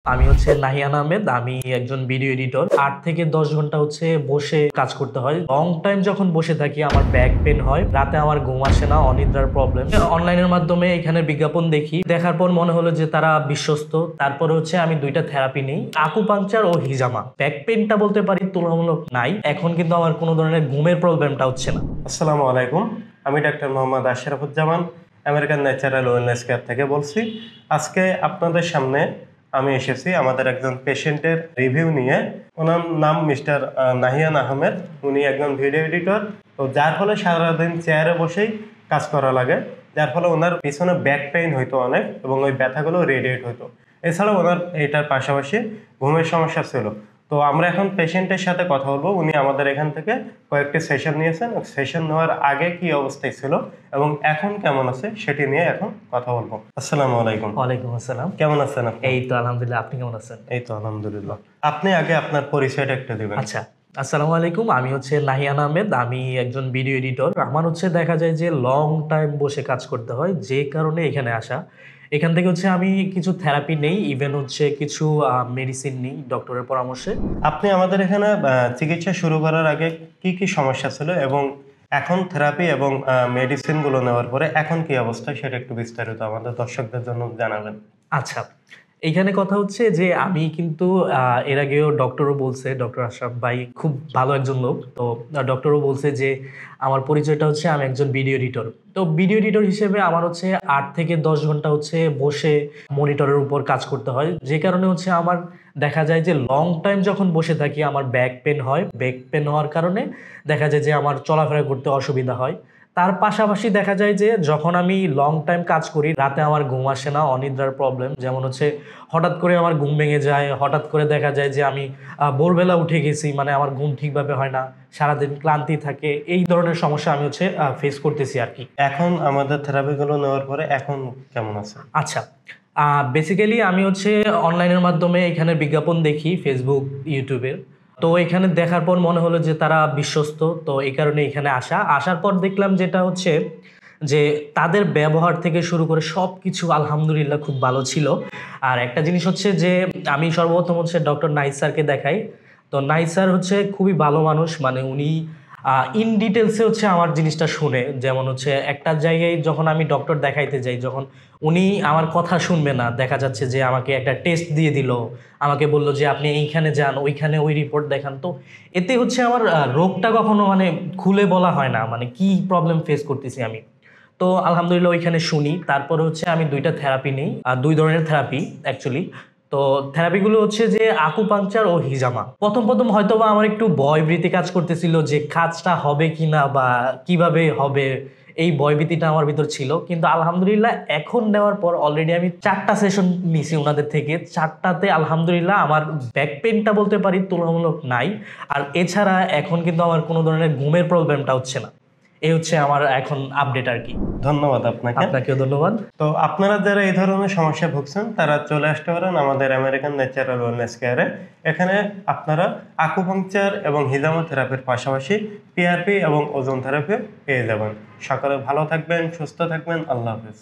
আমি নাহিয়ান আহমেদ। আমি একজন ভিডিও এডিটর। ৮ থেকে ১০ ঘন্টা বসে কাজ করতে হয়। লং টাইম যখন বসে থাকি আমার ব্যাক পেইন হয়। রাতে আমার ঘুম আসে না, অনিদ্রার প্রবলেম। অনলাইনের মাধ্যমে এখানে বিজ্ঞাপন দেখি। দেখার পর মনে হলো যে তারা বিশ্বস্ত। তারপরে আমি ২ টা থেরাপি নেই। আকুপাংচার ও হিজামা। ব্যাক পেইনটা বলতে পারি তুলনামূলক নাই। এখন কিন্তু আমার কোনো ধরনের ঘুমের প্রবলেমটা হচ্ছে না। আসসালামু আলাইকুম। আমি doctor Mohammad Ashrafuzzaman American natural wellness care থেকে বলছি। আজকে আপনাদের সামনে আমি এসেছি আমাদের একজন পেশেন্টের রিভিউ নিয়ে। ওনার নাম মিস্টার নাহিয়ান আহমেদ। উনি একজন ভিডিও এডিটর। তো যার ফলে সারাদিন চেয়ারে বসেই কাজ করা লাগে, যার ফলে ওনার পিছনে ব্যাক পেইন হইতো অনেক এবং ওই ব্যথাগুলো রেডিয়েট হইতো। এছাড়াও ওনার এটার পাশাপাশি ঘুমের সমস্যা ছিল। তো আমরা এখন পেশেন্টের সাথে কথা বলবো। উনি আমাদের এখান থেকে কয়েকটি সেশন নিয়েছেন। সেশন নেওয়ার আগে কি অবস্থায় ছিল এবং এখন কেমন আছে সেটি নিয়ে এখন কথা বলবো। আসসালামু আলাইকুম। ওয়ালাইকুম আসসালাম। কেমন আছেন আপনি? এই তো আলহামদুলিল্লাহ। আপনি কেমন আছেন? এই তো আলহামদুলিল্লাহ। আপনি আগে আপনার পরিচয়টা একটু দিবেন। আচ্ছা, আসসালামু আলাইকুম। আমি নাহিয়ান আহমেদ। আমি একজন ভিডিও এডিটর। আমার দেখা যায় যে লং টাইম বসে কাজ করতে হয়, যে কারণে এখানে আসা। এখান থেকে আমি কিছু থেরাপি নেই, ইভেন কিছু মেডিসিন নিই ডক্টরের পরামর্শে। আপনি আমাদের এখানে চিকিৎসা শুরু করার আগে কি কি সমস্যা ছিল এবং এখন থেরাপি এবং মেডিসিনগুলো নেওয়ার পরে এখন কি অবস্থা সেটা একটু বিস্তারিত আমাদের দর্শকদের জন্য জানাবেন। আচ্ছা, এইখানে কথা যে আমি কিন্তু এর আগেও ডক্টরও বলছে, ডক্টর আশরাফ ভাই খুব ভালো একজন লোক। তো ডক্টরও বলছে যে আমার পরিচয়টা আমি একজন ভিডিও এডিটর। তো ভিডিও এডিটর হিসেবে আমার ৮ থেকে ১০ ঘন্টা বসে মনিটরের উপর কাজ করতে হয়। যে কারণে আমার দেখা যায় যে লং টাইম যখন বসে থাকি আমার ব্যাক পেইন হয়। ব্যাক পেইন হওয়ার কারণে দেখা যায় যে আমার চলাফেরা করতে অসুবিধা হয়। তার পাশাপাশি দেখা যায় যে যখন আমি লং টাইম কাজ করি, রাতে আমার ঘুম আসে না, অনিদ্রার প্রবলেম। যেমন হঠাৎ করে আমার ঘুম ভেঙে যায়, হঠাৎ করে দেখা যায় যে আমি ভোরবেলা উঠে গেছি, মানে আমার ঘুম ঠিকভাবে হয় না, সারাদিন ক্লান্তি থাকে। এই ধরনের সমস্যা আমি ফেস করতেছি আরকি। এখন আমাদের থেরাপিগুলো নেওয়ার পরে এখন কেমন আছে? আচ্ছা, বেসিক্যালি আমি অনলাইনের মাধ্যমে এখানে বিজ্ঞাপন দেখি Facebook, YouTube এর। তো এখানে দেখার পর মনে হলো যে তারা বিশ্বস্ত। তো এই কারণে এখানে আসা। আসার পর দেখলাম যেটা যে তাদের ব্যবহার থেকে শুরু করে সবকিছু আলহামদুলিল্লাহ খুব ভালো ছিল। আর একটা জিনিস যে আমি সর্বপ্রথম ডক্টর নাহিদ স্যারকে দেখাই। তো নাহিদ স্যার খুবই ভালো মানুষ। মানে উনি ইন ডিটেইলসে আমার জিনিসটা শুনে। যেমন একটা জায়গায় যখন আমি ডক্টর দেখাইতে যাই, যখন উনি আমার কথা শুনবে না, দেখা যাচ্ছে যে আমাকে একটা টেস্ট দিয়ে দিল। আমাকে বলল যে আপনি এইখানে যান, ওইখানে ওই রিপোর্ট দেখান। তো এতে আমার রোগটা কখনো মানে খুলে বলা হয় না, মানে কি প্রবলেম ফেস করতেছি আমি। তো আলহামদুলিল্লাহ ওইখানে শুনি। তারপরে আমি ২ টা থেরাপি নেই। ২ ধরনের থেরাপি অ্যাকচুয়ালি। তো থেরাপিগুলো যে আকুপাংচার ও হিজামা। প্রথম হয়তোবা আমার একটু ভয়ভীতি কাজ করতেছিল যে কাজটা হবে কিনা বা কিভাবে হবে, এই ভয়ভীতিটা আমার ভিতর ছিল। কিন্তু আলহামদুলিল্লাহ এখন নেওয়ার পর অলরেডি আমি ৪ টা সেশন নিছি উনাদের থেকে। ৪ টাতে আলহামদুলিল্লাহ আমার ব্যাক পেইনটা বলতে পারি তুলনামূলক নাই। আর এছাড়া এখন কিন্তু আমার কোনো ধরনের ঘুমের প্রবলেমটা হচ্ছে না। এই আমার এখন আপডেট আরকি। ধন্যবাদ আপনাকে। আপনাকেও ধন্যবাদ। তো আপনারা যারা এই ধরনের সমস্যায় ভুগছেন তারা চলে আসতে পারেন আমাদের আমেরিকান ন্যাচারাল ওয়েলনেস কেয়ারে। এখানে আপনারা আকুপাংচার এবং হিজামা থেরাপির পাশাপাশি পিআরপি এবং ওজোন থেরাপি পেয়ে যাবেন। সকলে ভালো থাকবেন, সুস্থ থাকবেন। আল্লাহ হাফেজ।